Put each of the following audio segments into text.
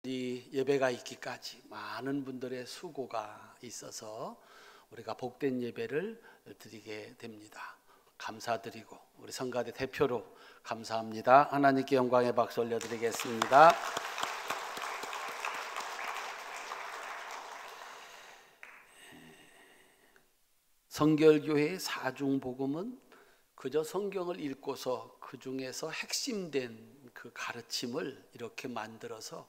이 예배가 있기까지 많은 분들의 수고가 있어서 우리가 복된 예배를 드리게 됩니다. 감사드리고 우리 성가대 대표로 감사합니다. 하나님께 영광의 박수 올려드리겠습니다. 성결교회의 사중복음은 그저 성경을 읽고서 그 중에서 핵심된 그 가르침을 이렇게 만들어서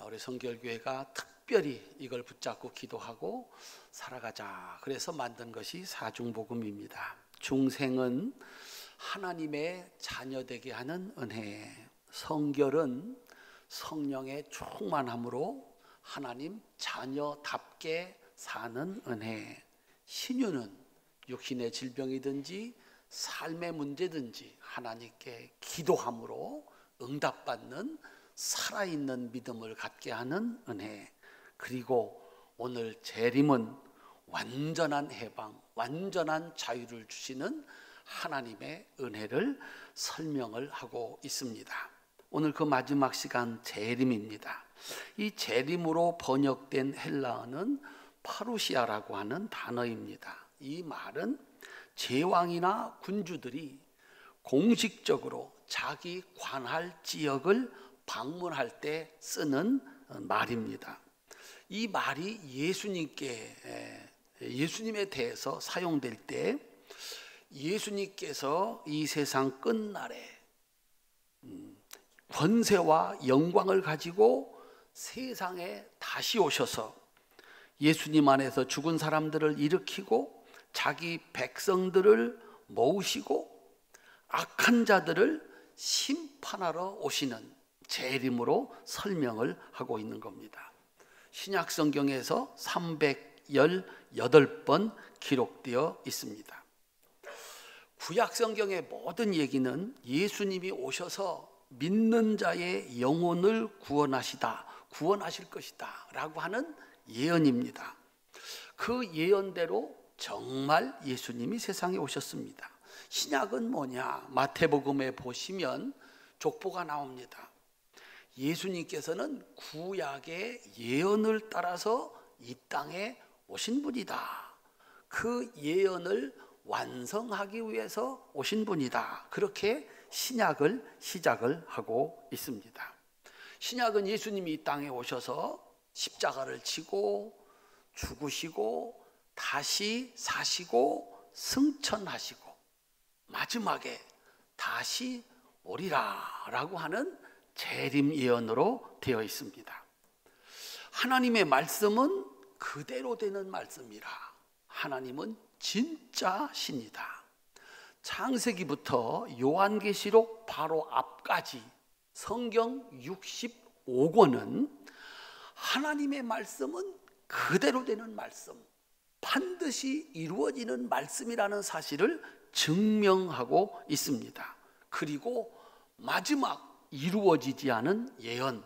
우리 성결교회가 특별히 이걸 붙잡고 기도하고 살아가자 그래서 만든 것이 사중복음입니다. 중생은 하나님의 자녀되게 하는 은혜, 성결은 성령의 충만함으로 하나님 자녀답게 사는 은혜, 신유는 육신의 질병이든지 삶의 문제든지 하나님께 기도함으로 응답받는 살아있는 믿음을 갖게 하는 은혜, 그리고 오늘 재림은 완전한 해방, 완전한 자유를 주시는 하나님의 은혜를 설명을 하고 있습니다. 오늘 그 마지막 시간 재림입니다. 이 재림으로 번역된 헬라어는 파루시아라고 하는 단어입니다. 이 말은 제왕이나 군주들이 공식적으로 자기 관할 지역을 방문할 때 쓰는 말입니다. 이 말이 예수님에 대해서 사용될 때 예수님께서 이 세상 끝날에 권세와 영광을 가지고 세상에 다시 오셔서 예수님 안에서 죽은 사람들을 일으키고 자기 백성들을 모으시고 악한 자들을 심판하러 오시는 재림으로 설명을 하고 있는 겁니다. 신약 성경에서 318번 기록되어 있습니다. 구약 성경의 모든 얘기는 예수님이 오셔서 믿는 자의 영혼을 구원하실 것이다 라고 하는 예언입니다. 그 예언대로 정말 예수님이 세상에 오셨습니다. 신약은 뭐냐? 마태복음에 보시면 족보가 나옵니다. 예수님께서는 구약의 예언을 따라서 이 땅에 오신 분이다. 그 예언을 완성하기 위해서 오신 분이다. 그렇게 신약을 시작을 하고 있습니다. 신약은 예수님이 이 땅에 오셔서 십자가를 지고 죽으시고 다시 사시고 승천하시고 마지막에 다시 오리라 라고 하는 재림 예언으로 되어 있습니다. 하나님의 말씀은 그대로 되는 말씀이라. 하나님은 진짜 신이다. 창세기부터 요한계시록 바로 앞까지 성경 65권은 하나님의 말씀은 그대로 되는 말씀, 반드시 이루어지는 말씀이라는 사실을 증명하고 있습니다. 그리고 마지막 이루어지지 않은 예언,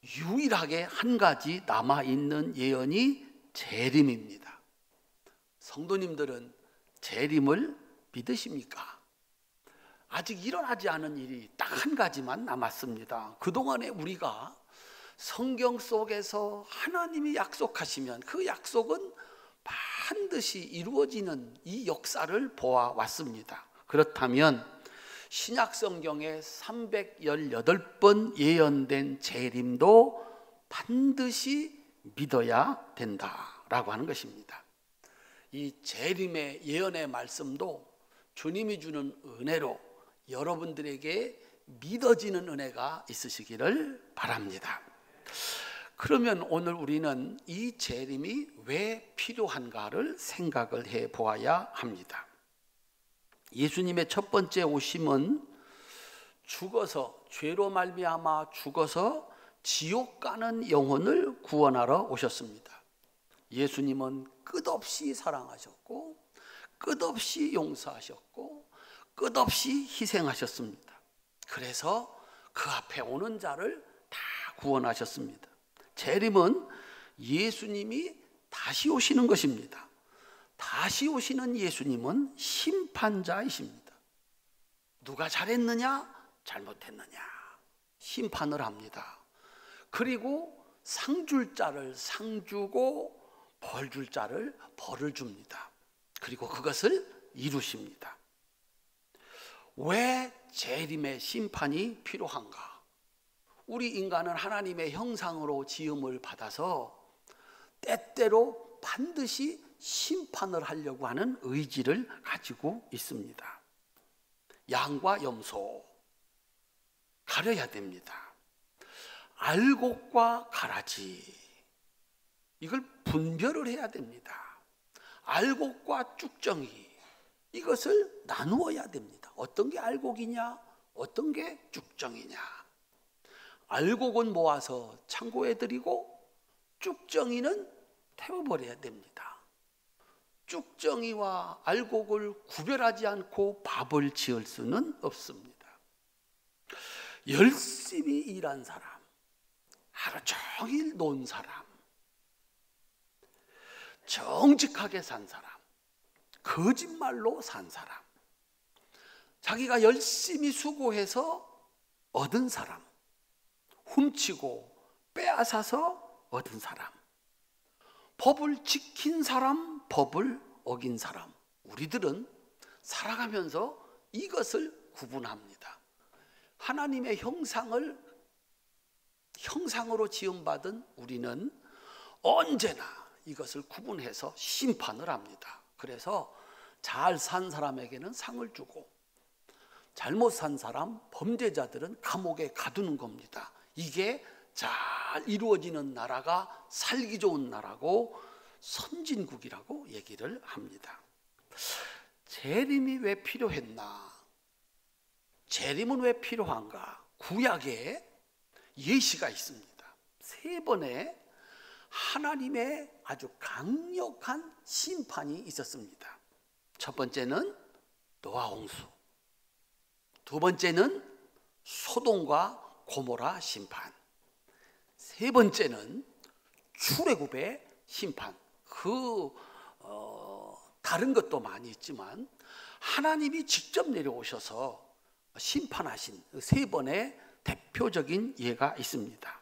유일하게 한 가지 남아있는 예언이 재림입니다. 성도님들은 재림을 믿으십니까? 아직 일어나지 않은 일이 딱 한 가지만 남았습니다. 그동안에 우리가 성경 속에서 하나님이 약속하시면 그 약속은 반드시 이루어지는 이 역사를 보아왔습니다. 그렇다면 신약 성경에 318번 예언된 재림도 반드시 믿어야 된다라고 하는 것입니다. 이 재림의 예언의 말씀도 주님이 주는 은혜로 여러분들에게 믿어지는 은혜가 있으시기를 바랍니다. 그러면 오늘 우리는 이 재림이 왜 필요한가를 생각을 해 보아야 합니다. 예수님의 첫 번째 오심은 죽어서 죄로 말미암아 죽어서 지옥 가는 영혼을 구원하러 오셨습니다. 예수님은 끝없이 사랑하셨고 끝없이 용서하셨고 끝없이 희생하셨습니다. 그래서 그 앞에 오는 자를 다 구원하셨습니다. 재림은 예수님이 다시 오시는 것입니다. 다시 오시는 예수님은 심판자이십니다. 누가 잘했느냐 잘못했느냐 심판을 합니다. 그리고 상 줄 자를 상 주고 벌 줄 자를 벌을 줍니다. 그리고 그것을 이루십니다. 왜 재림의 심판이 필요한가? 우리 인간은 하나님의 형상으로 지음을 받아서 때때로 반드시 심판을 하려고 하는 의지를 가지고 있습니다. 양과 염소 가려야 됩니다. 알곡과 가라지 이걸 분별을 해야 됩니다. 알곡과 쭉정이 이것을 나누어야 됩니다. 어떤 게 알곡이냐 어떤 게 쭉정이냐. 알곡은 모아서 창고에 들이고 쭉정이는 태워버려야 됩니다. 쭉정이와 알곡을 구별하지 않고 밥을 지을 수는 없습니다. 열심히 일한 사람, 하루 종일 논 사람, 정직하게 산 사람, 거짓말로 산 사람, 자기가 열심히 수고해서 얻은 사람, 훔치고 빼앗아서 얻은 사람, 법을 지킨 사람, 법을 어긴 사람, 우리들은 살아가면서 이것을 구분합니다. 하나님의 형상으로 지음받은 우리는 언제나 이것을 구분해서 심판을 합니다. 그래서 잘 산 사람에게는 상을 주고 잘못 산 사람, 범죄자들은 감옥에 가두는 겁니다. 이게 잘 이루어지는 나라가 살기 좋은 나라고 선진국이라고 얘기를 합니다. 재림이 왜 필요했나? 재림은 왜 필요한가? 구약에 예시가 있습니다. 3번의 하나님의 아주 강력한 심판이 있었습니다. 첫 번째는 노아 홍수, 두 번째는 소돔과 고모라 심판, 세 번째는 출애굽의 심판. 다른 것도 많이 있지만 하나님이 직접 내려오셔서 심판하신 3번의 대표적인 예가 있습니다.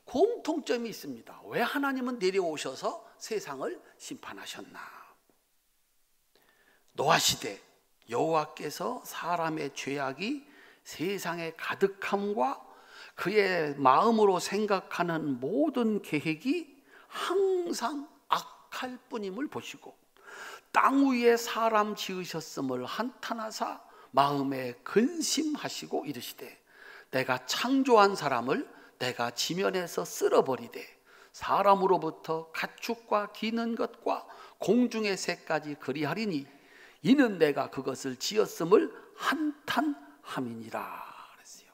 공통점이 있습니다. 왜 하나님은 내려오셔서 세상을 심판하셨나? 노아 시대 여호와께서 사람의 죄악이 세상에 가득함과 그의 마음으로 생각하는 모든 계획이 항상 악할 뿐임을 보시고 땅 위에 사람 지으셨음을 한탄하사 마음에 근심하시고 이르시되 내가 창조한 사람을 내가 지면에서 쓸어버리되 사람으로부터 가축과 기는 것과 공중의 새까지 그리하리니 이는 내가 그것을 지었음을 한탄함이니라 그랬어요.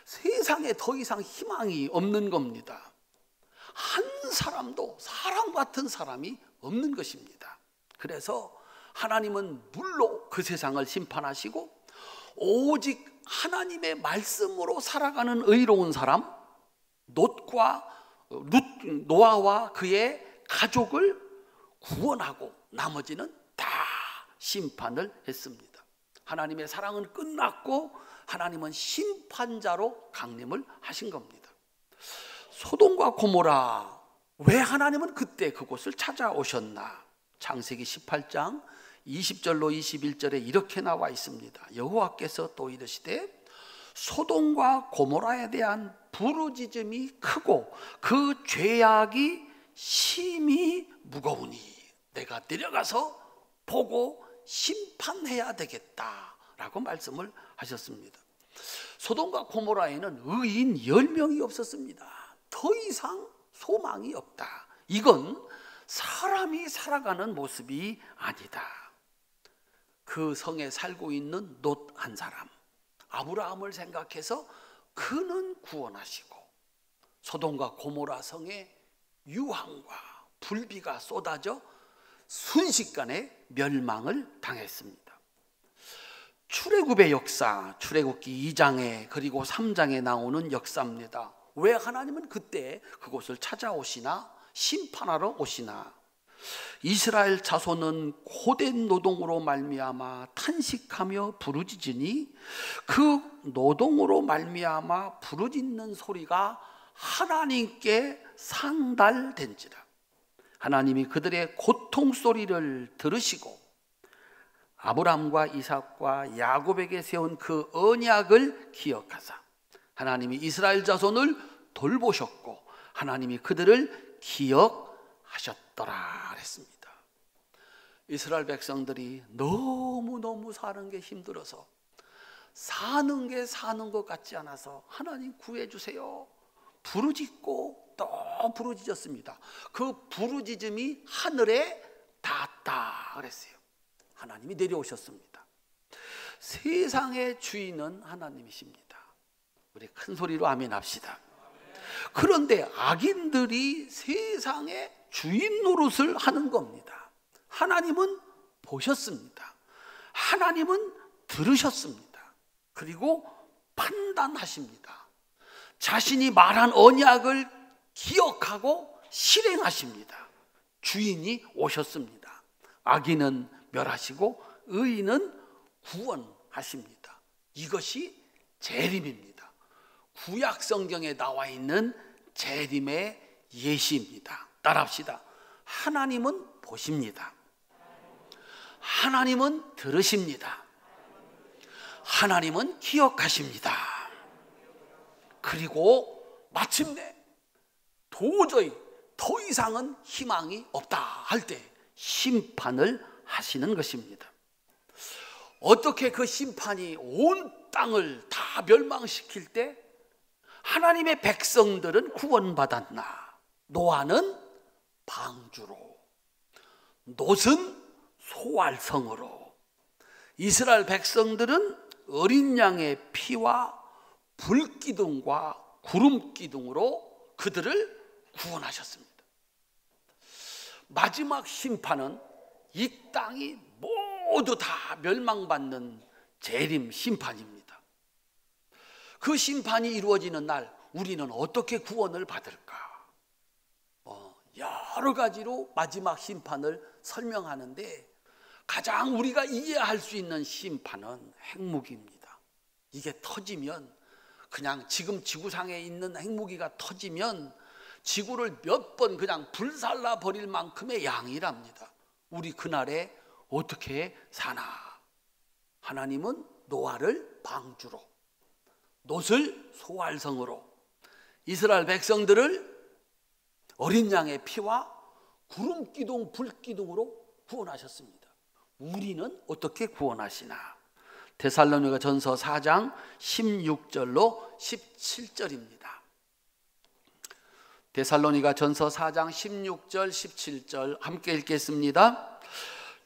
세상에 더 이상 희망이 없는 겁니다. 한 사람도 사람 같은 사람이 없는 것입니다. 그래서 하나님은 물로 그 세상을 심판하시고 오직 하나님의 말씀으로 살아가는 의로운 사람 노아와 그의 가족을 구원하고 나머지는 다 심판을 했습니다. 하나님의 사랑은 끝났고 하나님은 심판자로 강림을 하신 겁니다. 소돔과 고모라, 왜 하나님은 그때 그곳을 찾아오셨나? 창세기 18장 20절로 21절에 이렇게 나와 있습니다. 여호와께서 또 이르시되 소돔과 고모라에 대한 부르짖음이 크고 그 죄악이 심히 무거우니 내가 내려가서 보고 심판해야 되겠다라고 말씀을 하셨습니다. 소돔과 고모라에는 의인 10명이 없었습니다. 더 이상 소망이 없다. 이건 사람이 살아가는 모습이 아니다. 그 성에 살고 있는 롯 한 사람, 아브라함을 생각해서 그는 구원하시고 소돔과 고모라 성에 유황과 불비가 쏟아져 순식간에 멸망을 당했습니다. 출애굽의 역사, 출애굽기 2장에 그리고 3장에 나오는 역사입니다. 왜 하나님은 그때 그곳을 찾아오시나? 심판하러 오시나? 이스라엘 자손은 고된 노동으로 말미암아 탄식하며 부르짖으니 그 노동으로 말미암아 부르짖는 소리가 하나님께 상달된지라. 하나님이 그들의 고통 소리를 들으시고 아브라함과 이삭과 야곱에게 세운 그 언약을 기억하사 하나님이 이스라엘 자손을 돌보셨고 하나님이 그들을 기억하셨더라 그랬습니다. 이스라엘 백성들이 너무너무 사는 게 힘들어서 사는 게 사는 것 같지 않아서 하나님 구해주세요 부르짖고 또 부르짖었습니다. 그 부르짖음이 하늘에 닿았다 그랬어요. 하나님이 내려오셨습니다. 세상의 주인은 하나님이십니다. 우리 큰 소리로 아멘 합시다. 그런데 악인들이 세상의 주인 노릇을 하는 겁니다. 하나님은 보셨습니다. 하나님은 들으셨습니다. 그리고 판단하십니다. 자신이 말한 언약을 기억하고 실행하십니다. 주인이 오셨습니다. 악인은 멸하시고 의인은 구원하십니다. 이것이 재림입니다. 구약 성경에 나와 있는 재림의 예시입니다. 따라합시다. 하나님은 보십니다. 하나님은 들으십니다. 하나님은 기억하십니다. 그리고 마침내 도저히 더 이상은 희망이 없다 할 때 심판을 하시는 것입니다. 어떻게 그 심판이 온 땅을 다 멸망시킬 때 하나님의 백성들은 구원받았나? 노아는 방주로, 롯은 소알성으로, 이스라엘 백성들은 어린 양의 피와 불기둥과 구름기둥으로 그들을 구원하셨습니다. 마지막 심판은 이 땅이 모두 다 멸망받는 재림 심판입니다. 그 심판이 이루어지는 날 우리는 어떻게 구원을 받을까? 여러 가지로 마지막 심판을 설명하는데 가장 우리가 이해할 수 있는 심판은 핵무기입니다. 이게 터지면 그냥 지금 지구상에 있는 핵무기가 터지면 지구를 몇 번 그냥 불살라 버릴 만큼의 양이랍니다. 우리 그날에 어떻게 사나? 하나님은 노아를 방주로, 롯을 소알성으로, 이스라엘 백성들을 어린 양의 피와 구름기둥 불기둥으로 구원하셨습니다. 우리는 어떻게 구원하시나? 데살로니가 전서 4장 16절로 17절입니다. 데살로니가 전서 4장 16절 17절 함께 읽겠습니다.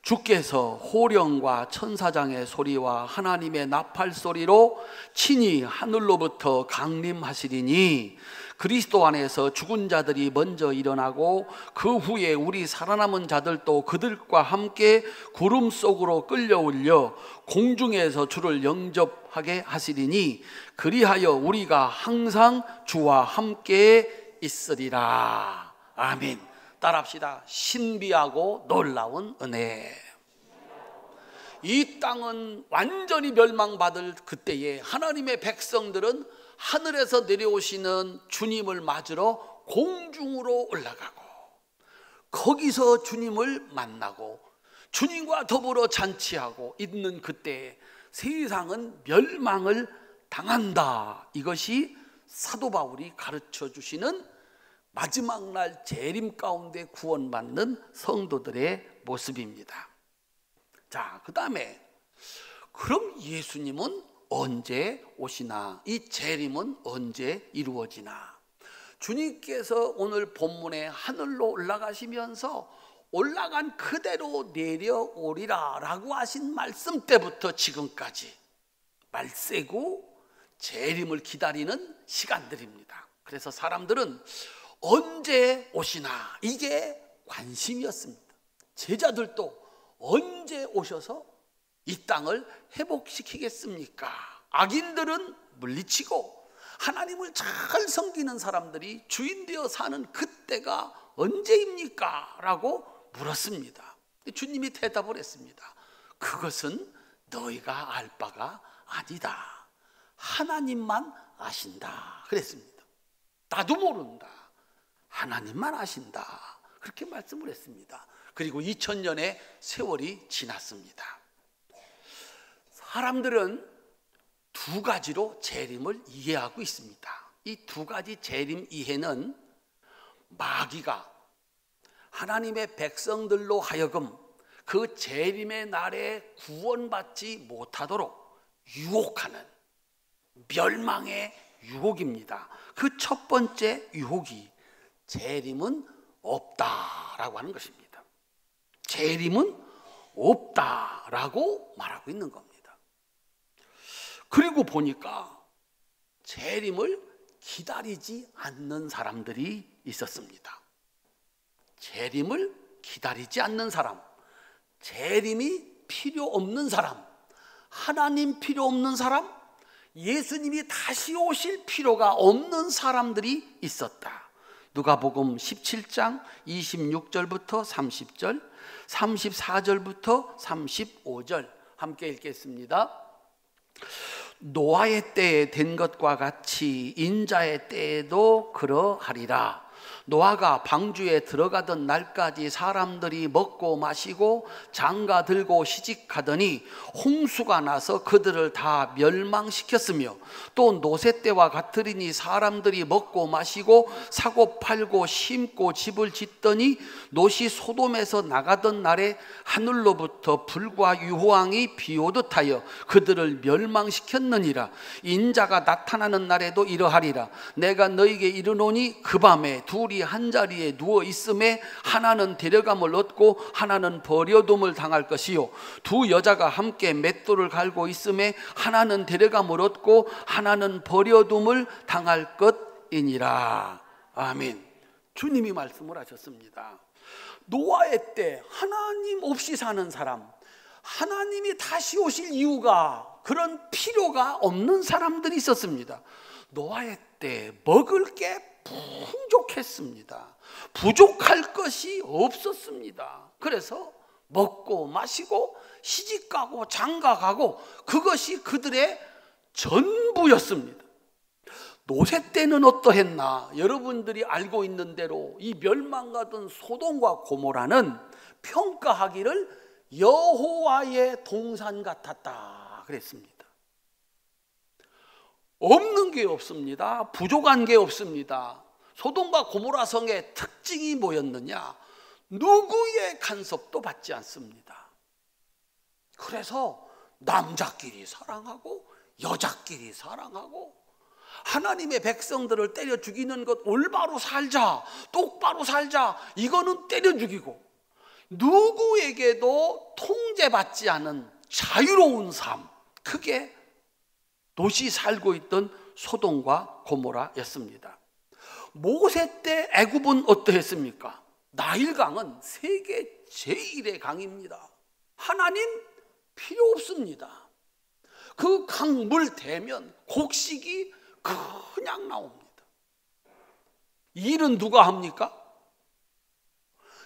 주께서 호령과 천사장의 소리와 하나님의 나팔 소리로 친히 하늘로부터 강림하시리니 그리스도 안에서 죽은 자들이 먼저 일어나고 그 후에 우리 살아남은 자들도 그들과 함께 구름 속으로 끌려올려 공중에서 주를 영접하게 하시리니 그리하여 우리가 항상 주와 함께 있으리라. 아멘. 따라합시다. 신비하고 놀라운 은혜. 이 땅은 완전히 멸망받을 그때에 하나님의 백성들은 하늘에서 내려오시는 주님을 맞으러 공중으로 올라가고 거기서 주님을 만나고 주님과 더불어 잔치하고 있는 그때에 세상은 멸망을 당한다. 이것이 사도 바울이 가르쳐 주시는 마지막 날 재림 가운데 구원받는 성도들의 모습입니다. 자, 그 다음에 그럼 예수님은 언제 오시나? 이 재림은 언제 이루어지나? 주님께서 오늘 본문에 하늘로 올라가시면서 올라간 그대로 내려오리라 라고 하신 말씀 때부터 지금까지 말세고 재림을 기다리는 시간들입니다. 그래서 사람들은 언제 오시나 이게 관심이었습니다. 제자들도 언제 오셔서 이 땅을 회복시키겠습니까? 악인들은 물리치고 하나님을 잘 섬기는 사람들이 주인 되어 사는 그때가 언제입니까? 라고 물었습니다. 주님이 대답을 했습니다. 그것은 너희가 알 바가 아니다. 하나님만 아신다. 그랬습니다. 나도 모른다. 하나님만 아신다. 그렇게 말씀을 했습니다. 그리고 2000년의 세월이 지났습니다. 사람들은 두 가지로 재림을 이해하고 있습니다. 이 두 가지 재림 이해는 마귀가 하나님의 백성들로 하여금 그 재림의 날에 구원받지 못하도록 유혹하는 멸망의 유혹입니다. 그 첫 번째 유혹이 재림은 없다라고 하는 것입니다. 재림은 없다라고 말하고 있는 겁니다. 그리고 보니까 재림을 기다리지 않는 사람들이 있었습니다. 재림을 기다리지 않는 사람, 재림이 필요 없는 사람, 하나님 필요 없는 사람, 예수님이 다시 오실 필요가 없는 사람들이 있었다. 누가복음 17장 26절부터 30절, 34절부터 35절 함께 읽겠습니다. 노아의 때에 된 것과 같이 인자의 때에도 그러하리라. 노아가 방주에 들어가던 날까지 사람들이 먹고 마시고 장가 들고 시집가더니 홍수가 나서 그들을 다 멸망시켰으며 또 노세 때와 같으리니 사람들이 먹고 마시고 사고 팔고 심고 집을 짓더니 롯이 소돔에서 나가던 날에 하늘로부터 불과 유황이 비오듯 하여 그들을 멸망시켰느니라. 인자가 나타나는 날에도 이러하리라. 내가 너에게 이르노니 그 밤에 둘이 한 자리에 누워 있음에 하나는 데려감을 얻고 하나는 버려둠을 당할 것이요 두 여자가 함께 맷돌을 갈고 있음에 하나는 데려감을 얻고 하나는 버려둠을 당할 것이니라. 아멘. 주님이 말씀을 하셨습니다. 노아의 때 하나님 없이 사는 사람, 하나님이 다시 오실 이유가 그런 필요가 없는 사람들이 있었습니다. 노아의 때 먹을 게 풍족했습니다. 부족할 것이 없었습니다. 그래서 먹고 마시고 시집가고 장가가고 그것이 그들의 전부였습니다. 노세 때는 어떠했나? 여러분들이 알고 있는 대로 이 멸망가던 소돔과 고모라는 평가하기를 여호와의 동산 같았다 그랬습니다. 없는 게 없습니다. 부족한 게 없습니다. 소돔과 고모라 성의 특징이 뭐였느냐? 누구의 간섭도 받지 않습니다. 그래서 남자끼리 사랑하고 여자끼리 사랑하고 하나님의 백성들을 때려 죽이는 것, 올바로 살자, 똑바로 살자, 이거는 때려 죽이고 누구에게도 통제받지 않은 자유로운 삶, 그게 롯이 살고 있던 소돔과 고모라였습니다. 모세 때 애굽은 어떠했습니까? 나일강은 세계 제1의 강입니다. 하나님 필요 없습니다. 그 강물 대면 곡식이 그냥 나옵니다. 이 일은 누가 합니까?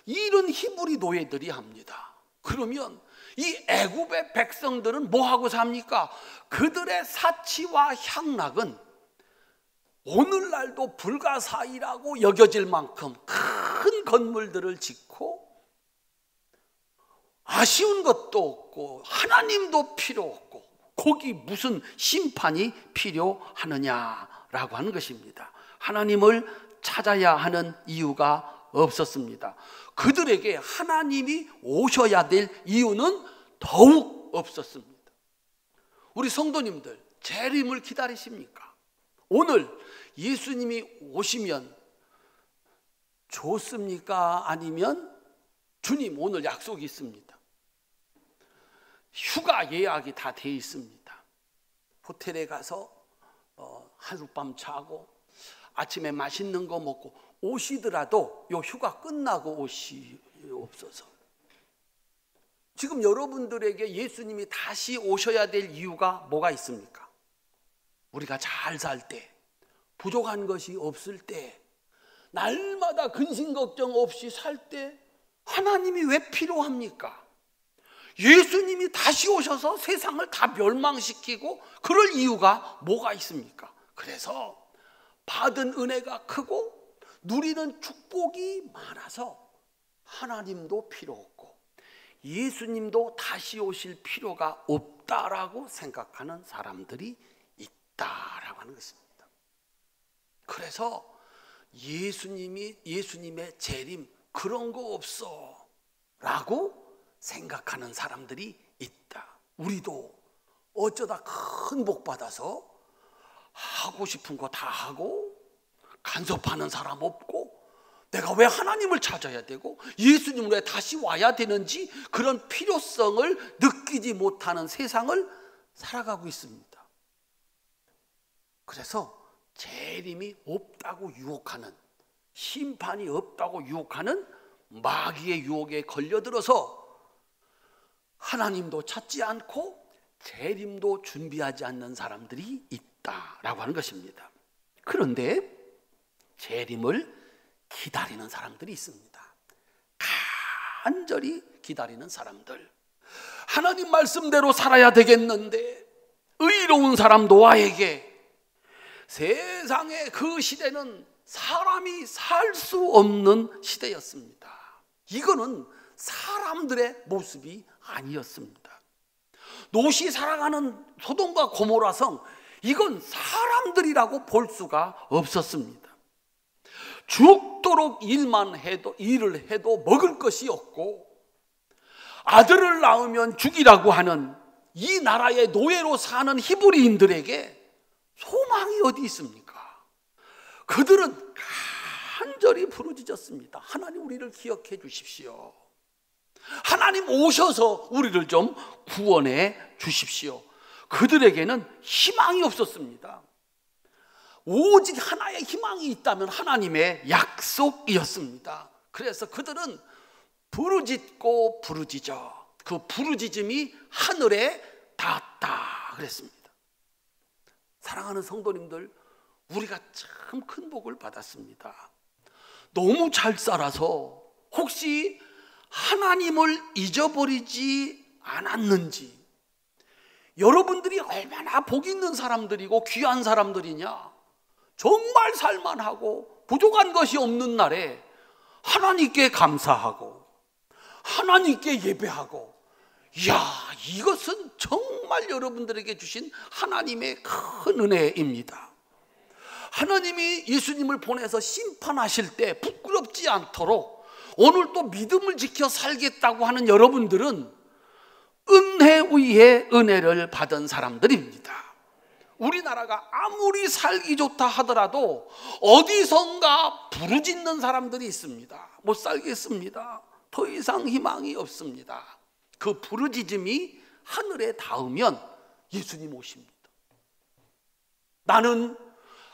이 일은 히브리 노예들이 합니다. 그러면 이 애굽의 백성들은 뭐하고 삽니까? 그들의 사치와 향락은 오늘날도 불가사의라고 여겨질 만큼 큰 건물들을 짓고 아쉬운 것도 없고 하나님도 필요 없고 거기 무슨 심판이 필요하느냐라고 하는 것입니다. 하나님을 찾아야 하는 이유가 없었습니다. 그들에게 하나님이 오셔야 될 이유는 더욱 없었습니다. 우리 성도님들 재림을 기다리십니까? 오늘 예수님이 오시면 좋습니까? 아니면 주님 오늘 약속이 있습니다. 휴가 예약이 다 돼 있습니다. 호텔에 가서 하룻밤 자고 아침에 맛있는 거 먹고 오시더라도 요 휴가 끝나고 오시옵소서. 지금 여러분들에게 예수님이 다시 오셔야 될 이유가 뭐가 있습니까? 우리가 잘 살 때, 부족한 것이 없을 때, 날마다 근심 걱정 없이 살 때 하나님이 왜 필요합니까? 예수님이 다시 오셔서 세상을 다 멸망시키고 그럴 이유가 뭐가 있습니까? 그래서 받은 은혜가 크고 누리는 축복이 많아서 하나님도 필요 없고 예수님도 다시 오실 필요가 없다라고 생각하는 사람들이 있다라고 하는 것입니다. 그래서 예수님의 재림 그런 거 없어 라고 생각하는 사람들이 있다. 우리도 어쩌다 큰 복 받아서 하고 싶은 거 다 하고 간섭하는 사람 없고 내가 왜 하나님을 찾아야 되고 예수님을 왜 다시 와야 되는지 그런 필요성을 느끼지 못하는 세상을 살아가고 있습니다. 그래서 재림이 없다고 유혹하는, 심판이 없다고 유혹하는 마귀의 유혹에 걸려들어서 하나님도 찾지 않고 재림도 준비하지 않는 사람들이 있다라고 하는 것입니다. 그런데 재림을 기다리는 사람들이 있습니다. 간절히 기다리는 사람들. 하나님 말씀대로 살아야 되겠는데 의로운 사람 노아에게 세상의 그 시대는 사람이 살 수 없는 시대였습니다. 이거는 사람들의 모습이 아니었습니다. 롯이 살아가는 소돔과 고모라 성, 이건 사람들이라고 볼 수가 없었습니다. 죽도록 일을 해도 먹을 것이 없고 아들을 낳으면 죽이라고 하는 이 나라의 노예로 사는 히브리인들에게 소망이 어디 있습니까? 그들은 간절히 부르짖었습니다. 하나님 우리를 기억해 주십시오. 하나님 오셔서 우리를 좀 구원해 주십시오. 그들에게는 희망이 없었습니다. 오직 하나의 희망이 있다면 하나님의 약속이었습니다. 그래서 그들은 부르짖고 부르짖어 그 부르짖음이 하늘에 닿았다 그랬습니다. 사랑하는 성도님들, 우리가 참 큰 복을 받았습니다. 너무 잘 살아서 혹시 하나님을 잊어버리지 않았는지, 여러분들이 얼마나 복 있는 사람들이고 귀한 사람들이냐, 정말 살만하고 부족한 것이 없는 날에 하나님께 감사하고 하나님께 예배하고, 이야, 이것은 정말 여러분들에게 주신 하나님의 큰 은혜입니다. 하나님이 예수님을 보내서 심판하실 때 부끄럽지 않도록 오늘 또 믿음을 지켜 살겠다고 하는 여러분들은 은혜 위에 은혜를 받은 사람들입니다. 우리나라가 아무리 살기 좋다 하더라도 어디선가 부르짖는 사람들이 있습니다. 못 살겠습니다. 더 이상 희망이 없습니다. 그 부르짖음이 하늘에 닿으면 예수님 오십니다. 나는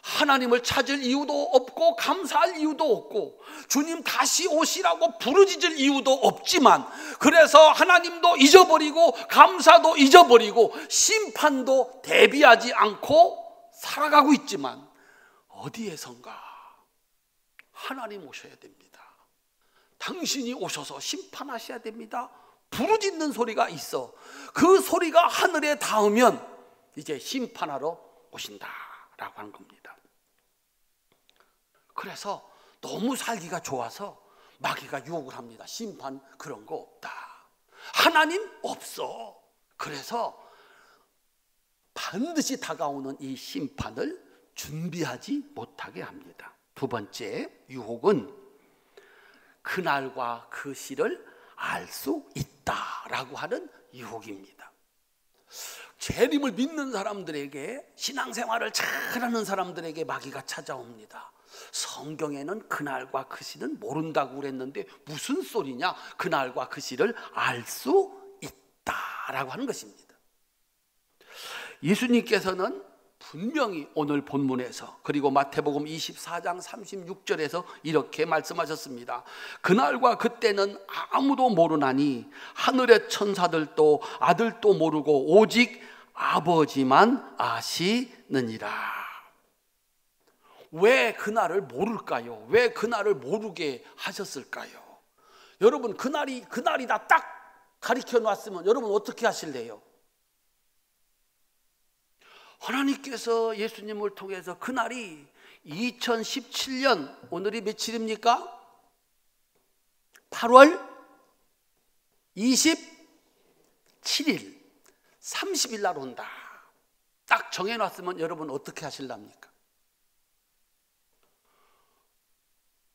하나님을 찾을 이유도 없고 감사할 이유도 없고 주님 다시 오시라고 부르짖을 이유도 없지만, 그래서 하나님도 잊어버리고 감사도 잊어버리고 심판도 대비하지 않고 살아가고 있지만 어디에선가 하나님 오셔야 됩니다. 당신이 오셔서 심판하셔야 됩니다. 부르짖는 소리가 있어. 그 소리가 하늘에 닿으면 이제 심판하러 오신다라고 하는 겁니다. 그래서 너무 살기가 좋아서 마귀가 유혹을 합니다. 심판 그런 거 없다. 하나님 없어. 그래서 반드시 다가오는 이 심판을 준비하지 못하게 합니다. 두 번째 유혹은 그날과 그 시를 알 수 있다라고 하는 유혹입니다. 재림을 믿는 사람들에게, 신앙생활을 잘하는 사람들에게 마귀가 찾아옵니다. 성경에는 그날과 그 시는 모른다고 그랬는데 무슨 소리냐? 그날과 그 시를 알 수 있다라고 하는 것입니다. 예수님께서는 분명히 오늘 본문에서, 그리고 마태복음 24장 36절에서 이렇게 말씀하셨습니다. 그날과 그때는 아무도 모르나니 하늘의 천사들도 아들도 모르고 오직 아버지만 아시느니라. 왜 그날을 모를까요? 왜 그날을 모르게 하셨을까요? 여러분 그날이다 딱 가리켜 놨으면 여러분 어떻게 하실래요? 하나님께서 예수님을 통해서 그날이 2017년 오늘이 며칠입니까? 8월 27일 30일 날 온다 딱 정해놨으면 여러분 어떻게 하실랍니까?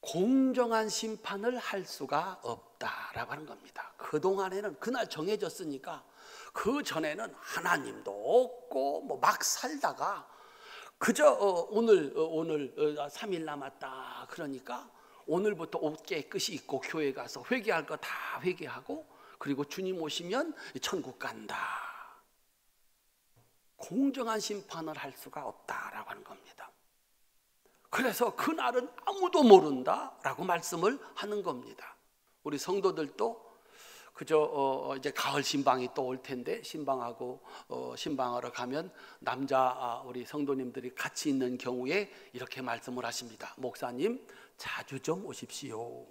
공정한 심판을 할 수가 없다라고 하는 겁니다. 그동안에는 그날 정해졌으니까 그 전에는 하나님도 없고 뭐 막 살다가 그저 오늘 3일 남았다 그러니까 오늘부터 옷 깨끗이 입고 교회 가서 회개할 거 다 회개하고 그리고 주님 오시면 천국 간다. 공정한 심판을 할 수가 없다라고 하는 겁니다. 그래서 그날은 아무도 모른다라고 말씀을 하는 겁니다. 우리 성도들도 그저 이제 가을 신방이 또 올 텐데 신방하고 신방하러 가면 남자 우리 성도님들이 같이 있는 경우에 이렇게 말씀을 하십니다. 목사님 자주 좀 오십시오.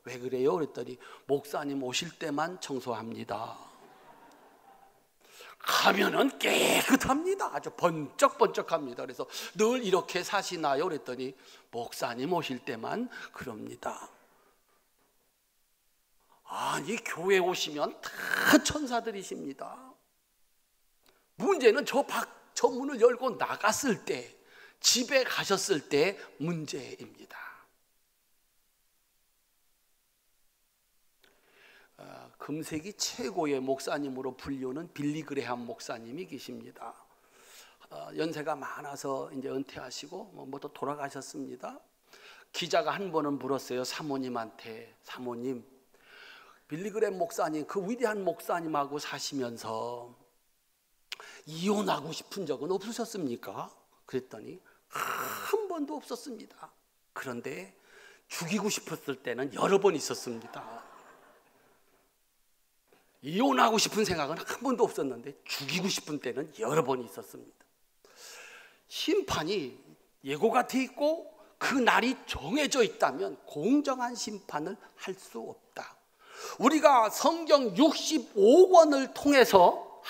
왜 그래요? 그랬더니 목사님 오실 때만 청소합니다. 가면은 깨끗합니다. 아주 번쩍번쩍합니다. 그래서 늘 이렇게 사시나요? 그랬더니 목사님 오실 때만 그럽니다. 아니 교회 오시면 다 천사들이십니다. 문제는 저 문을 열고 나갔을 때 집에 가셨을 때 문제입니다. 금세기 최고의 목사님으로 불리우는 빌리 그레함 목사님이 계십니다. 연세가 많아서 이제 은퇴하시고 뭐 또 돌아가셨습니다. 기자가 한 번은 물었어요. 사모님한테 사모님 빌리 그레함 목사님 그 위대한 목사님하고 사시면서 이혼하고 싶은 적은 없으셨습니까? 그랬더니 한 번도 없었습니다. 그런데 죽이고 싶었을 때는 여러 번 있었습니다. 이혼하고 싶은 생각은 한 번도 없었는데 죽이고 싶은 때는 여러 번 있었습니다. 심판이 예고가 돼 있고 그 날이 정해져 있다면 공정한 심판을 할 수 없다. 우리가 성경 65권을 통해서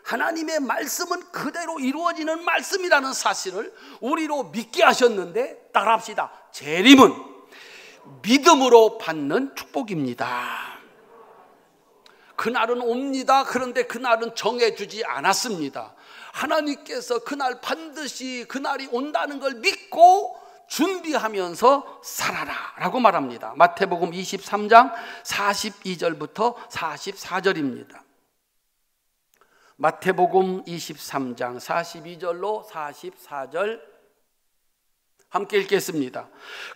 하나님의 말씀은 그대로 이루어지는 말씀이라는 사실을 우리로 믿게 하셨는데 따라합시다. 재림은 믿음으로 받는 축복입니다. 그날은 옵니다. 그런데 그날은 정해주지 않았습니다. 하나님께서 그날 반드시 그날이 온다는 걸 믿고 준비하면서 살아라 라고 말합니다. 마태복음 23장 42절부터 44절입니다. 마태복음 23장 42절로 44절 함께 읽겠습니다.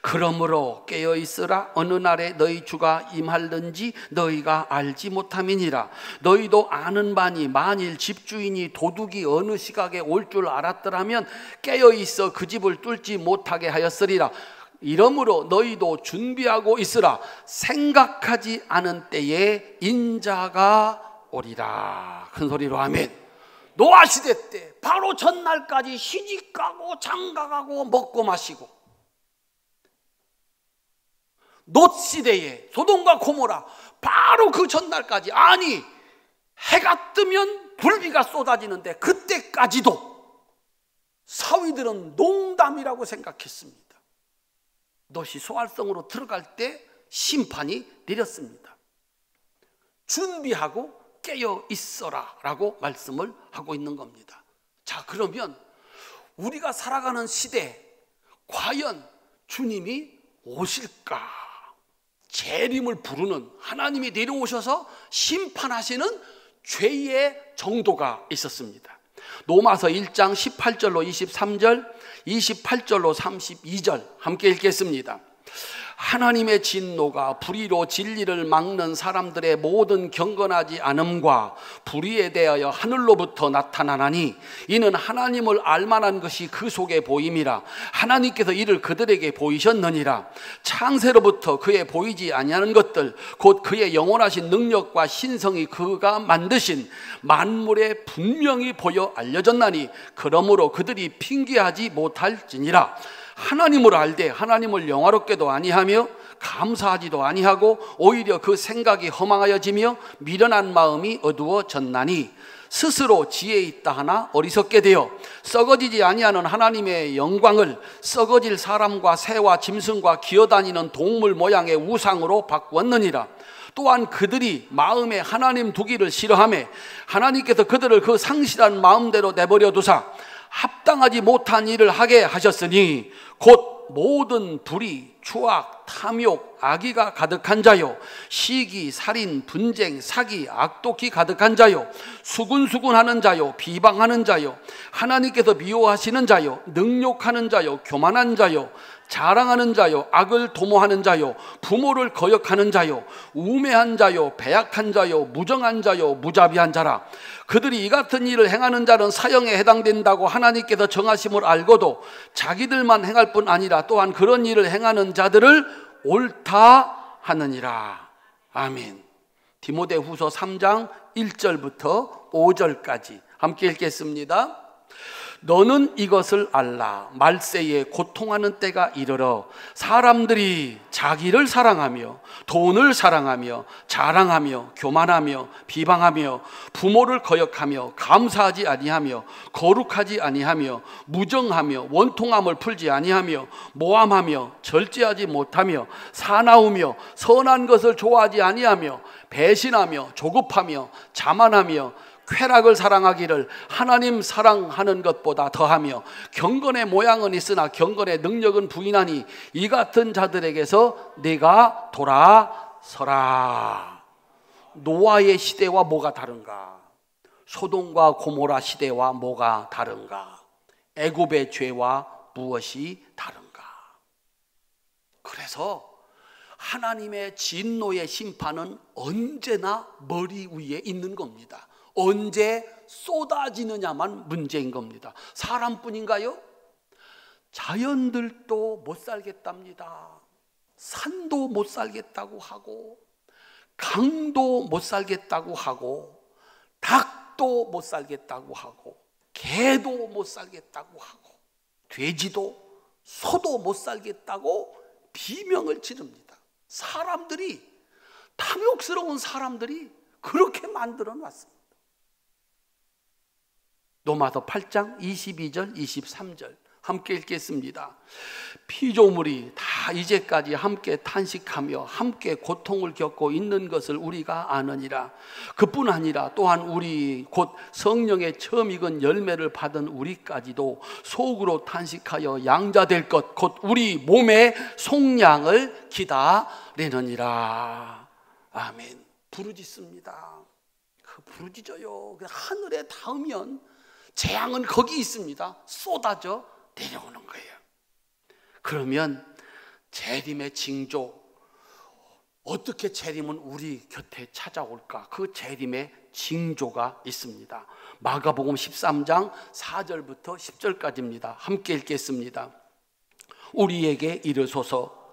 그러므로 깨어있으라. 어느 날에 너희 주가 임할는지 너희가 알지 못함이니라. 너희도 아는 바니 만일 집주인이 도둑이 어느 시각에 올 줄 알았더라면 깨어있어 그 집을 뚫지 못하게 하였으리라. 이러므로 너희도 준비하고 있으라. 생각하지 않은 때에 인자가 오리라. 큰 소리로 아멘. 노아 시대 때 바로 전날까지 시집가고 장가가고 먹고 마시고, 롯 시대에 소돔과 고모라 바로 그 전날까지, 아니 해가 뜨면 불비가 쏟아지는데 그때까지도 사위들은 농담이라고 생각했습니다. 롯이 소알성으로 들어갈 때 심판이 내렸습니다. 준비하고 깨어 있어라 라고 말씀을 하고 있는 겁니다. 자, 그러면 우리가 살아가는 시대 과연 주님이 오실까? 재림을 부르는 하나님이 내려오셔서 심판하시는 죄의 정도가 있었습니다. 로마서 1장 18절로 23절, 28절로 32절 함께 읽겠습니다. 하나님의 진노가 불의로 진리를 막는 사람들의 모든 경건하지 않음과 불의에 대하여 하늘로부터 나타나나니 이는 하나님을 알만한 것이 그 속에 보임이라. 하나님께서 이를 그들에게 보이셨느니라. 창세로부터 그의 보이지 아니하는 것들 곧 그의 영원하신 능력과 신성이 그가 만드신 만물에 분명히 보여 알려졌나니 그러므로 그들이 핑계하지 못할지니라. 하나님을 알되 하나님을 영화롭게도 아니하며 감사하지도 아니하고 오히려 그 생각이 허망하여지며 미련한 마음이 어두워졌나니 스스로 지혜 있다 하나 어리석게 되어 썩어지지 아니하는 하나님의 영광을 썩어질 사람과 새와 짐승과 기어다니는 동물 모양의 우상으로 바꾸었느니라. 또한 그들이 마음에 하나님 두기를 싫어하며 하나님께서 그들을 그 상실한 마음대로 내버려 두사 합당하지 못한 일을 하게 하셨으니 곧 모든 불의, 추악, 탐욕, 악의가 가득한 자요, 시기, 살인, 분쟁, 사기, 악독이 가득한 자요, 수군수군하는 자요, 비방하는 자요, 하나님께서 미워하시는 자요, 능욕하는 자요, 교만한 자요, 자랑하는 자요, 악을 도모하는 자요, 부모를 거역하는 자요, 우매한 자요, 배약한 자요, 무정한 자요, 무자비한 자라. 그들이 이 같은 일을 행하는 자는 사형에 해당된다고 하나님께서 정하심을 알고도 자기들만 행할 뿐 아니라 또한 그런 일을 행하는 자들을 옳다 하느니라. 아멘. 디모데후서 3장 1절부터 5절까지 함께 읽겠습니다. 너는 이것을 알라. 말세에 고통하는 때가 이르러 사람들이 자기를 사랑하며 돈을 사랑하며 자랑하며 교만하며 비방하며 부모를 거역하며 감사하지 아니하며 거룩하지 아니하며 무정하며 원통함을 풀지 아니하며 모함하며 절제하지 못하며 사나우며 선한 것을 좋아하지 아니하며 배신하며 조급하며 자만하며 쾌락을 사랑하기를 하나님 사랑하는 것보다 더하며 경건의 모양은 있으나 경건의 능력은 부인하니 이 같은 자들에게서 네가 돌아서라. 노아의 시대와 뭐가 다른가? 소돔과 고모라 시대와 뭐가 다른가? 애굽의 죄와 무엇이 다른가? 그래서 하나님의 진노의 심판은 언제나 머리 위에 있는 겁니다. 언제 쏟아지느냐만 문제인 겁니다. 사람뿐인가요? 자연들도 못 살겠답니다. 산도 못 살겠다고 하고 강도 못 살겠다고 하고 닭도 못 살겠다고 하고 개도 못 살겠다고 하고 돼지도 소도 못 살겠다고 비명을 지릅니다. 사람들이, 탐욕스러운 사람들이 그렇게 만들어 놨습니다. 로마서 8장 22절 23절 함께 읽겠습니다. 피조물이 다 이제까지 함께 탄식하며 함께 고통을 겪고 있는 것을 우리가 아느니라. 그뿐 아니라 또한 우리 곧 성령의 처음 익은 열매를 받은 우리까지도 속으로 탄식하여 양자될 것 곧 우리 몸의 속량을 기다리느니라. 아멘. 부르짖습니다. 부르짖어요. 하늘에 닿으면 재앙은 거기 있습니다. 쏟아져 내려오는 거예요. 그러면 재림의 징조, 어떻게 재림은 우리 곁에 찾아올까? 그 재림의 징조가 있습니다. 마가복음 13장 4절부터 10절까지입니다. 함께 읽겠습니다. 우리에게 이르소서.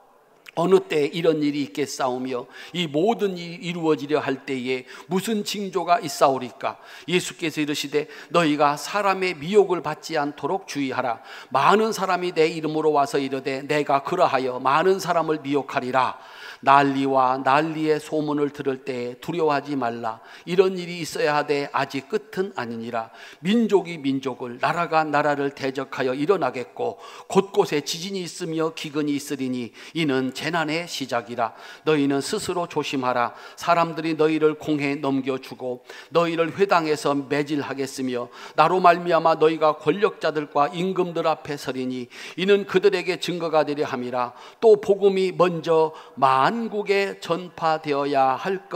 어느 때에 이런 일이 있겠사오며 이 모든 일이 이루어지려 할 때에 무슨 징조가 있사오리까? 예수께서 이르시되 너희가 사람의 미혹을 받지 않도록 주의하라. 많은 사람이 내 이름으로 와서 이르되 내가 그러하여 많은 사람을 미혹하리라. 난리와 난리의 소문을 들을 때에 두려워하지 말라. 이런 일이 있어야 하되 아직 끝은 아니니라. 민족이 민족을, 나라가 나라를 대적하여 일어나겠고 곳곳에 지진이 있으며 기근이 있으리니 이는 재난의 시작이라. 너희는 스스로 조심하라. 사람들이 너희를 공회에 넘겨주고 너희를 회당에서 매질하겠으며 나로 말미암아 너희가 권력자들과 임금들 앞에 서리니 이는 그들에게 증거가 되려 함이라. 또 복음이 먼저 만국에 전파되어야 할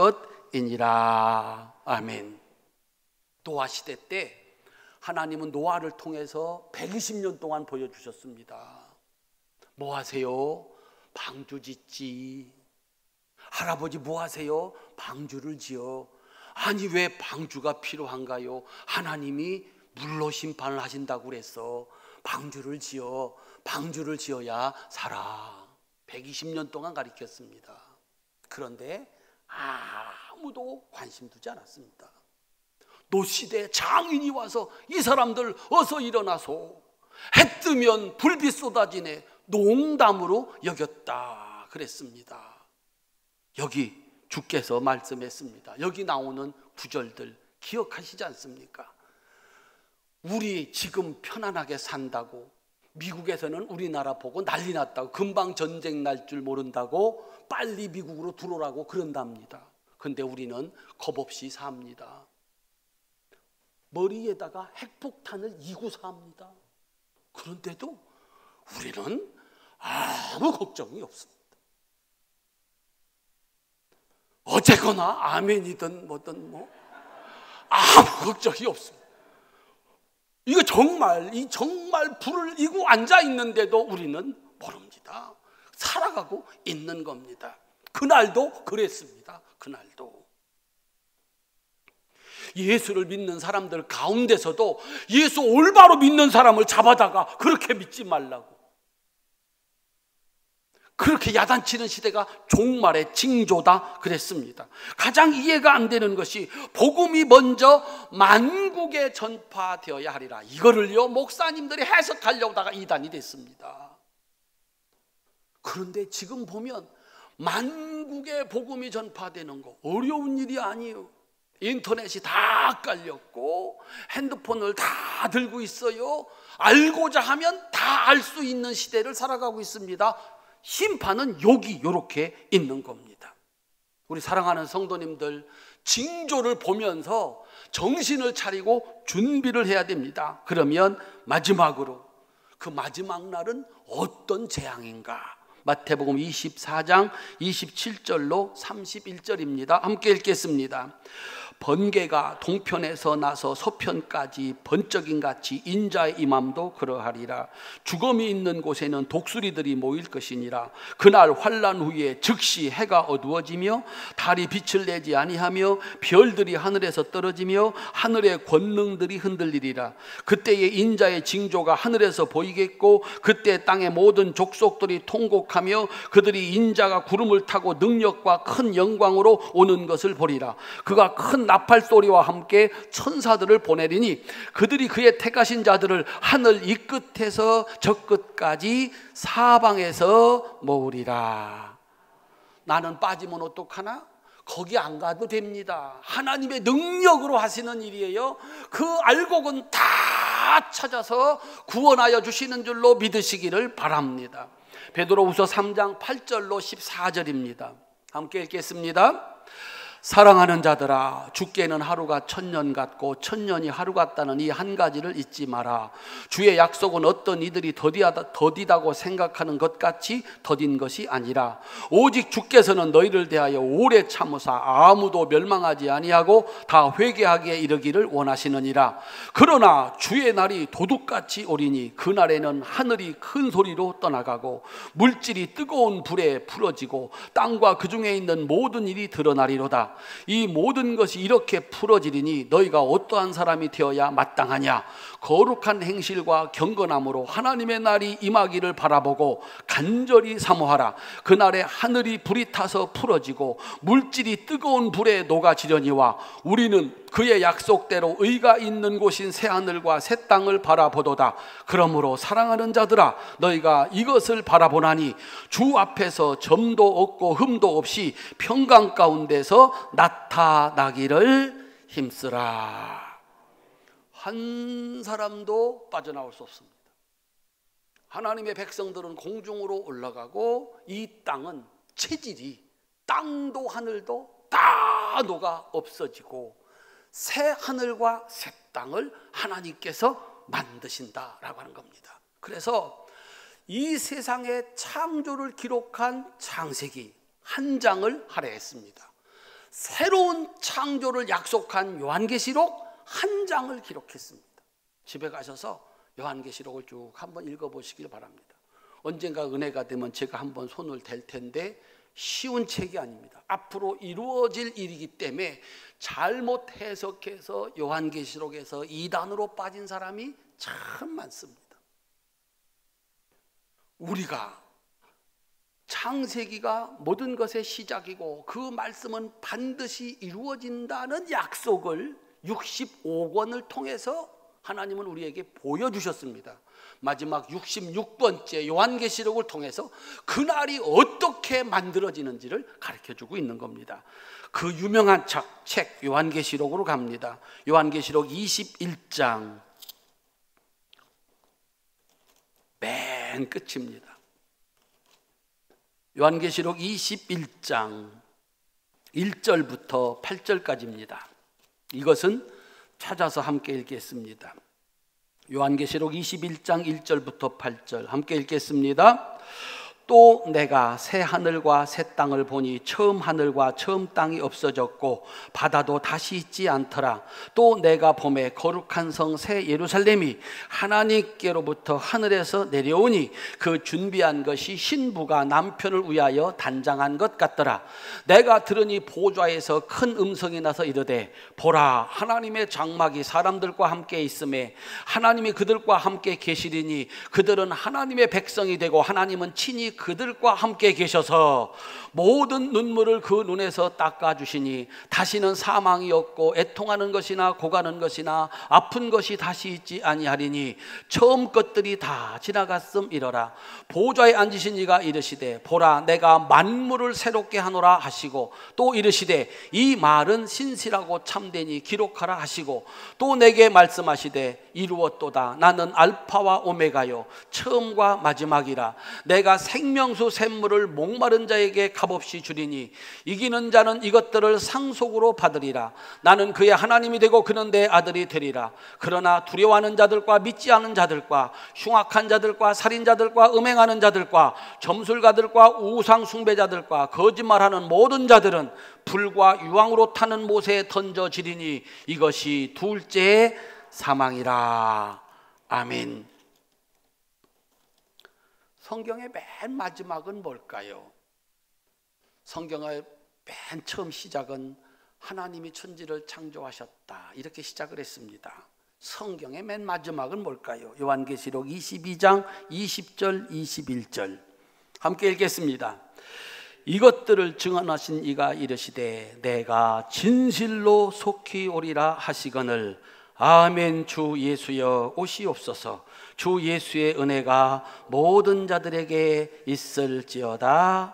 것이니라. 아멘. 노아 시대 때 하나님은 노아를 통해서 120년 동안 보여주셨습니다. 뭐 하세요? 방주 짓지. 할아버지 뭐 하세요? 방주를 지어. 아니 왜 방주가 필요한가요? 하나님이 물로 심판을 하신다고 그랬어. 방주를 지어. 방주를 지어야 살아. 120년 동안 가르쳤습니다. 그런데 아무도 관심 두지 않았습니다. 노시대 장인이 와서 이 사람들 어서 일어나소. 해 뜨면 불빛 쏟아지네. 농담으로 여겼다. 그랬습니다. 여기 주께서 말씀했습니다. 여기 나오는 구절들 기억하시지 않습니까? 우리 지금 편안하게 산다고, 미국에서는 우리나라 보고 난리 났다고, 금방 전쟁 날 줄 모른다고 빨리 미국으로 들어오라고 그런답니다. 근데 우리는 겁없이 삽니다. 머리에다가 핵폭탄을 이고 삽니다. 그런데도 우리는 아무 걱정이 없습니다. 어쨌거나 아멘이든 뭐든 아무 걱정이 없습니다. 이거 정말 불을 이고 앉아 있는데도 우리는 모릅니다. 살아가고 있는 겁니다. 그날도 그랬습니다. 그날도 예수를 믿는 사람들 가운데서도 예수 올바로 믿는 사람을 잡아다가 그렇게 믿지 말라고, 그렇게 야단치는 시대가 종말의 징조다 그랬습니다. 가장 이해가 안 되는 것이 복음이 먼저 만국에 전파되어야 하리라, 이거를요 목사님들이 해석하려고 다가 이단이 됐습니다. 그런데 지금 보면 만국에 복음이 전파되는 거 어려운 일이 아니에요. 인터넷이 다 깔렸고 핸드폰을 다 들고 있어요. 알고자 하면 다 알 수 있는 시대를 살아가고 있습니다. 심판은 여기 이렇게 있는 겁니다. 우리 사랑하는 성도님들, 징조를 보면서 정신을 차리고 준비를 해야 됩니다. 그러면 마지막으로 그 마지막 날은 어떤 재앙인가? 마태복음 24장 27절로 31절입니다. 함께 읽겠습니다. 번개가 동편에서 나서 서편까지 번쩍임같이 인자의 임함도 그러하리라. 죽음이 있는 곳에는 독수리들이 모일 것이니라. 그날 환난 후에 즉시 해가 어두워지며 달이 빛을 내지 아니하며 별들이 하늘에서 떨어지며 하늘의 권능들이 흔들리리라. 그때에 인자의 징조가 하늘에서 보이겠고 그때 땅의 모든 족속들이 통곡하며 그들이 인자가 구름을 타고 능력과 큰 영광으로 오는 것을 보리라. 그가 큰 나팔 소리와 함께 천사들을 보내리니 그들이 그의 택하신 자들을 하늘 이 끝에서 저 끝까지 사방에서 모으리라. 나는 빠지면 어떡하나? 거기 안 가도 됩니다. 하나님의 능력으로 하시는 일이에요. 그 알곡은 다 찾아서 구원하여 주시는 줄로 믿으시기를 바랍니다. 베드로후서 3장 8절로 14절입니다. 함께 읽겠습니다. 사랑하는 자들아, 주께는 하루가 1000년 같고 1000년이 하루 같다는 이 한 가지를 잊지 마라. 주의 약속은 어떤 이들이 더디다고 생각하는 것 같이 더딘 것이 아니라 오직 주께서는 너희를 대하여 오래 참으사 아무도 멸망하지 아니하고 다 회개하기에 이르기를 원하시느니라. 그러나 주의 날이 도둑같이 오리니 그날에는 하늘이 큰 소리로 떠나가고 물질이 뜨거운 불에 풀어지고 땅과 그 중에 있는 모든 일이 드러나리로다. 이 모든 것이 이렇게 풀어지리니 너희가 어떠한 사람이 되어야 마땅하냐? 거룩한 행실과 경건함으로 하나님의 날이 임하기를 바라보고 간절히 사모하라. 그날에 하늘이 불이 타서 풀어지고 물질이 뜨거운 불에 녹아지려니와 우리는 그의 약속대로 의가 있는 곳인 새하늘과 새 땅을 바라보도다. 그러므로 사랑하는 자들아, 너희가 이것을 바라보나니 주 앞에서 점도 없고 흠도 없이 평강 가운데서 나타나기를 힘쓰라. 한 사람도 빠져나올 수 없습니다. 하나님의 백성들은 공중으로 올라가고 이 땅은 체질이 땅도 하늘도 다 녹아 없어지고 새 하늘과 새 땅을 하나님께서 만드신다라고 하는 겁니다. 그래서 이 세상의 창조를 기록한 창세기 한 장을 할애했습니다. 새로운 창조를 약속한 요한계시록 한 장을 기록했습니다. 집에 가셔서 요한계시록을 쭉 한번 읽어보시길 바랍니다. 언젠가 은혜가 되면 제가 한번 손을 댈 텐데 쉬운 책이 아닙니다. 앞으로 이루어질 일이기 때문에 잘못 해석해서 요한계시록에서 이단으로 빠진 사람이 참 많습니다. 우리가 창세기가 모든 것의 시작이고 그 말씀은 반드시 이루어진다는 약속을 65권을 통해서 하나님은 우리에게 보여주셨습니다. 마지막 66번째 요한계시록을 통해서 그날이 어떻게 만들어지는지를 가르쳐주고 있는 겁니다. 그 유명한 책 요한계시록으로 갑니다. 요한계시록 21장 맨 끝입니다. 요한계시록 21장 1절부터 8절까지입니다. 이것은 찾아서 함께 읽겠습니다. 요한계시록 21장 1절부터 8절 함께 읽겠습니다. 또 내가 새 하늘과 새 땅을 보니 처음 하늘과 처음 땅이 없어졌고 바다도 다시 있지 않더라. 또 내가 보매 거룩한 성 새 예루살렘이 하나님께로부터 하늘에서 내려오니 그 준비한 것이 신부가 남편을 위하여 단장한 것 같더라. 내가 들으니 보좌에서 큰 음성이 나서 이르되 보라 하나님의 장막이 사람들과 함께 있음에 하나님이 그들과 함께 계시리니 그들은 하나님의 백성이 되고 하나님은 친히 그들과 함께 계셔서 모든 눈물을 그 눈에서 닦아주시니 다시는 사망이 없고 애통하는 것이나 고가는 것이나 아픈 것이 다시 있지 아니하리니 처음 것들이 다 지나갔음이러라. 보좌에 앉으신 이가 이르시되 보라 내가 만물을 새롭게 하노라 하시고 또 이르시되 이 말은 신실하고 참되니 기록하라 하시고 또 내게 말씀하시되 이루었도다. 나는 알파와 오메가요 처음과 마지막이라. 내가 생명수 샘물을 목마른 자에게 값없이 주리니 이기는 자는 이것들을 상속으로 받으리라. 나는 그의 하나님이 되고 그는 내 아들이 되리라. 그러나 두려워하는 자들과 믿지 않은 자들과 흉악한 자들과 살인자들과 음행하는 자들과 점술가들과 우상 숭배자들과 거짓말하는 모든 자들은 불과 유황으로 타는 못에 던져지리니 이것이 둘째 사망이라. 아멘. 성경의 맨 마지막은 뭘까요? 성경의 맨 처음 시작은 하나님이 천지를 창조하셨다 이렇게 시작을 했습니다. 성경의 맨 마지막은 뭘까요? 요한계시록 22장 20절 21절 함께 읽겠습니다. 이것들을 증언하신 이가 이르시되 내가 진실로 속히 오리라 하시거늘 아멘. 주 예수여 오시옵소서. 주 예수의 은혜가 모든 자들에게 있을지어다.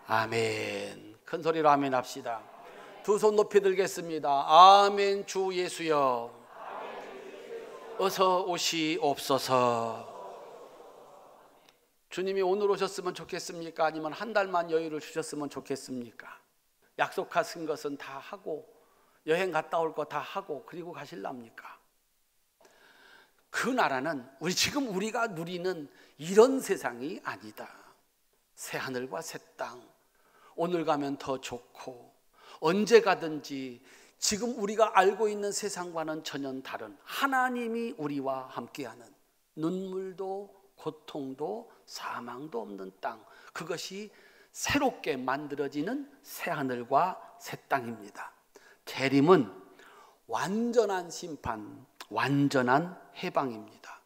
아멘. 큰 소리로 아멘 합시다. 두 손 높이 들겠습니다. 아멘. 주 예수여 어서 오시옵소서. 주님이 오늘 오셨으면 좋겠습니까? 아니면 한 달만 여유를 주셨으면 좋겠습니까? 약속하신 것은 다 하고 여행 갔다 올 거 다 하고 그리고 가실랍니까? 그 나라는 지금 우리가 누리는 이런 세상이 아니다. 새 하늘과 새 땅, 오늘 가면 더 좋고 언제 가든지 지금 우리가 알고 있는 세상과는 전혀 다른 하나님이 우리와 함께하는 눈물도 고통도 사망도 없는 땅, 그것이 새롭게 만들어지는 새 하늘과 새 땅입니다. 재림은 완전한 심판, 완전한 해방입니다.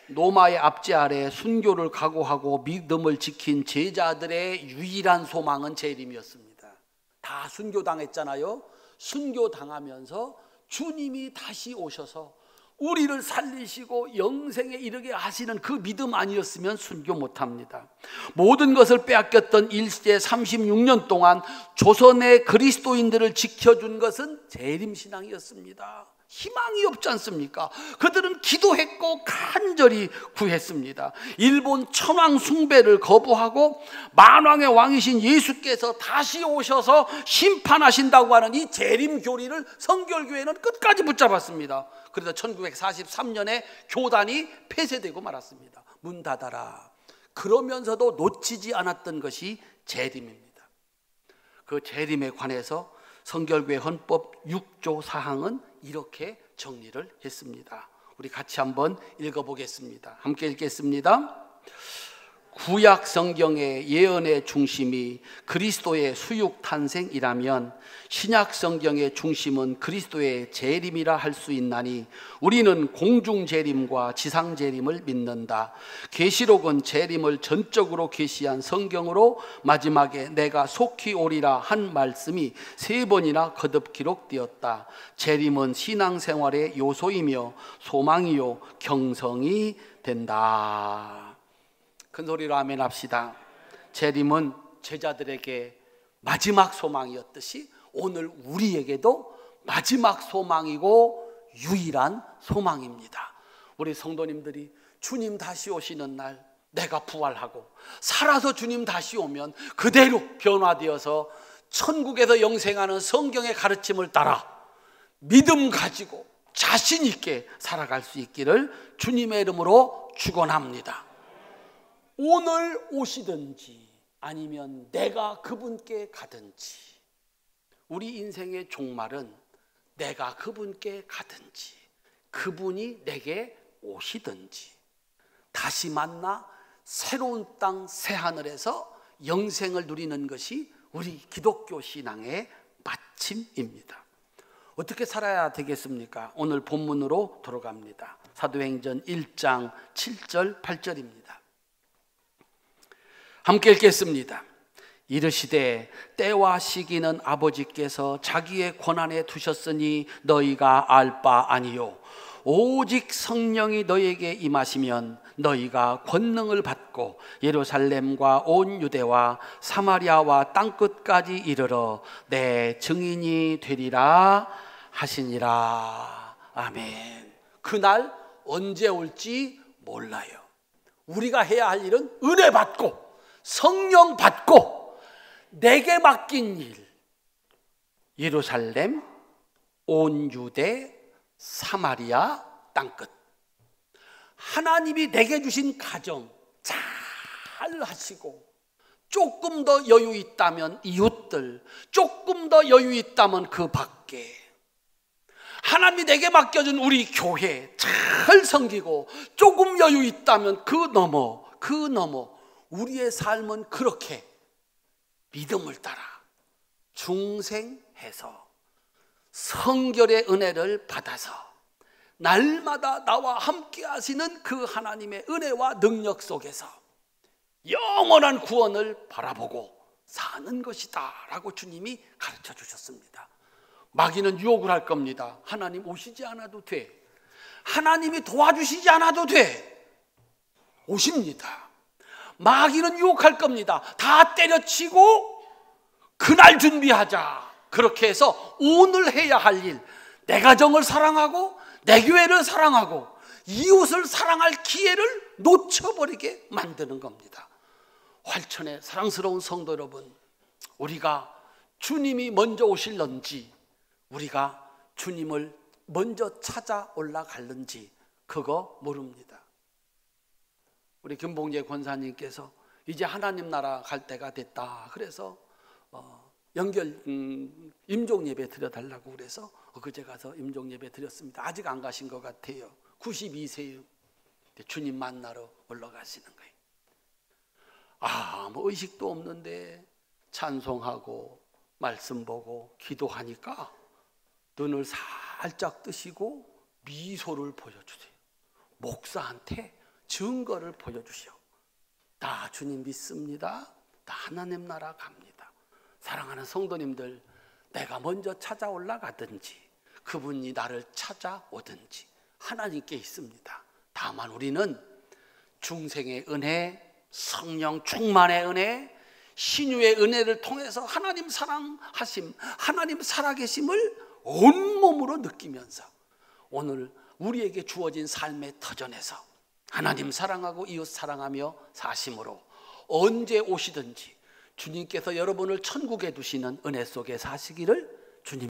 로마의 압제 아래 순교를 각오하고 믿음을 지킨 제자들의 유일한 소망은 재림이었습니다. 다 순교당했잖아요. 순교당하면서 주님이 다시 오셔서 우리를 살리시고 영생에 이르게 하시는 그 믿음 아니었으면 순교 못합니다. 모든 것을 빼앗겼던 일제 36년 동안 조선의 그리스도인들을 지켜준 것은 재림신앙이었습니다. 희망이 없지 않습니까? 그들은 기도했고 간절히 구했습니다. 일본 천황 숭배를 거부하고 만왕의 왕이신 예수께서 다시 오셔서 심판하신다고 하는 이 재림 교리를 성결교회는 끝까지 붙잡았습니다. 그래서 1943년에 교단이 폐쇄되고 말았습니다. 문 닫아라. 그러면서도 놓치지 않았던 것이 재림입니다. 그 재림에 관해서 성결교회 헌법 6조 사항은 이렇게 정리를 했습니다. 우리 같이 한번 읽어보겠습니다. 함께 읽겠습니다. 구약 성경의 예언의 중심이 그리스도의 수육 탄생이라면 신약 성경의 중심은 그리스도의 재림이라 할 수 있나니 우리는 공중 재림과 지상 재림을 믿는다. 계시록은 재림을 전적으로 계시한 성경으로 마지막에 내가 속히 오리라 한 말씀이 3번이나 거듭 기록되었다. 재림은 신앙생활의 요소이며 소망이요 경성이 된다. 큰 소리로 아멘 합시다. 재림은 제자들에게 마지막 소망이었듯이 오늘 우리에게도 마지막 소망이고 유일한 소망입니다. 우리 성도님들이 주님 다시 오시는 날 내가 부활하고 살아서 주님 다시 오면 그대로 변화되어서 천국에서 영생하는 성경의 가르침을 따라 믿음 가지고 자신 있게 살아갈 수 있기를 주님의 이름으로 축원합니다. 오늘 오시든지 아니면 내가 그분께 가든지, 우리 인생의 종말은 내가 그분께 가든지 그분이 내게 오시든지 다시 만나 새로운 땅 새하늘에서 영생을 누리는 것이 우리 기독교 신앙의 마침입니다. 어떻게 살아야 되겠습니까? 오늘 본문으로 돌아갑니다. 사도행전 1장 7절 8절입니다. 함께 읽겠습니다. 이르시되 때와 시기는 아버지께서 자기의 권한에 두셨으니 너희가 알 바 아니요 오직 성령이 너희에게 임하시면 너희가 권능을 받고 예루살렘과 온 유대와 사마리아와 땅끝까지 이르러 내 증인이 되리라 하시니라. 아멘. 그날 언제 올지 몰라요. 우리가 해야 할 일은 은혜 받고 성령 받고 내게 맡긴 일, 예루살렘, 온 유대, 사마리아 땅끝, 하나님이 내게 주신 가정 잘 하시고 조금 더 여유 있다면 이웃들, 조금 더 여유 있다면 그 밖에 하나님이 내게 맡겨준 우리 교회 잘 섬기고 조금 여유 있다면 그 넘어 우리의 삶은 그렇게 믿음을 따라 중생해서 성결의 은혜를 받아서 날마다 나와 함께 하시는 그 하나님의 은혜와 능력 속에서 영원한 구원을 바라보고 사는 것이다 라고 주님이 가르쳐 주셨습니다. 마귀는 유혹을 할 겁니다. 하나님 오시지 않아도 돼, 하나님이 도와주시지 않아도 돼. 오십니다. 마귀는 유혹할 겁니다. 다 때려치고 그날 준비하자. 그렇게 해서 오늘 해야 할 일, 내 가정을 사랑하고 내 교회를 사랑하고 이웃을 사랑할 기회를 놓쳐버리게 만드는 겁니다. 활천의 사랑스러운 성도 여러분, 우리가 주님이 먼저 오실런지 우리가 주님을 먼저 찾아 올라갈는지 그거 모릅니다. 우리 김봉재 권사님께서 이제 하나님 나라 갈 때가 됐다 그래서 연결 임종 예배 드려달라고 그래서 그제 가서 임종 예배 드렸습니다. 아직 안 가신 것 같아요. 92세요. 주님 만나러 올라가시는 거예요. 뭐 의식도 없는데 찬송하고 말씀 보고 기도하니까 눈을 살짝 뜨시고 미소를 보여주세요. 목사한테 증거를 보여주시오. 나 주님 믿습니다. 나 하나님 나라 갑니다. 사랑하는 성도님들, 내가 먼저 찾아 올라가든지 그분이 나를 찾아오든지 하나님께 있습니다. 다만 우리는 중생의 은혜, 성령 충만의 은혜, 신유의 은혜를 통해서 하나님 사랑하심, 하나님 살아계심을 온몸으로 느끼면서 오늘 우리에게 주어진 삶의 터전에서 하나님 사랑하고 이웃 사랑하며 사심으로 언제 오시든지 주님께서 여러분을 천국에 두시는 은혜 속에 사시기를 주님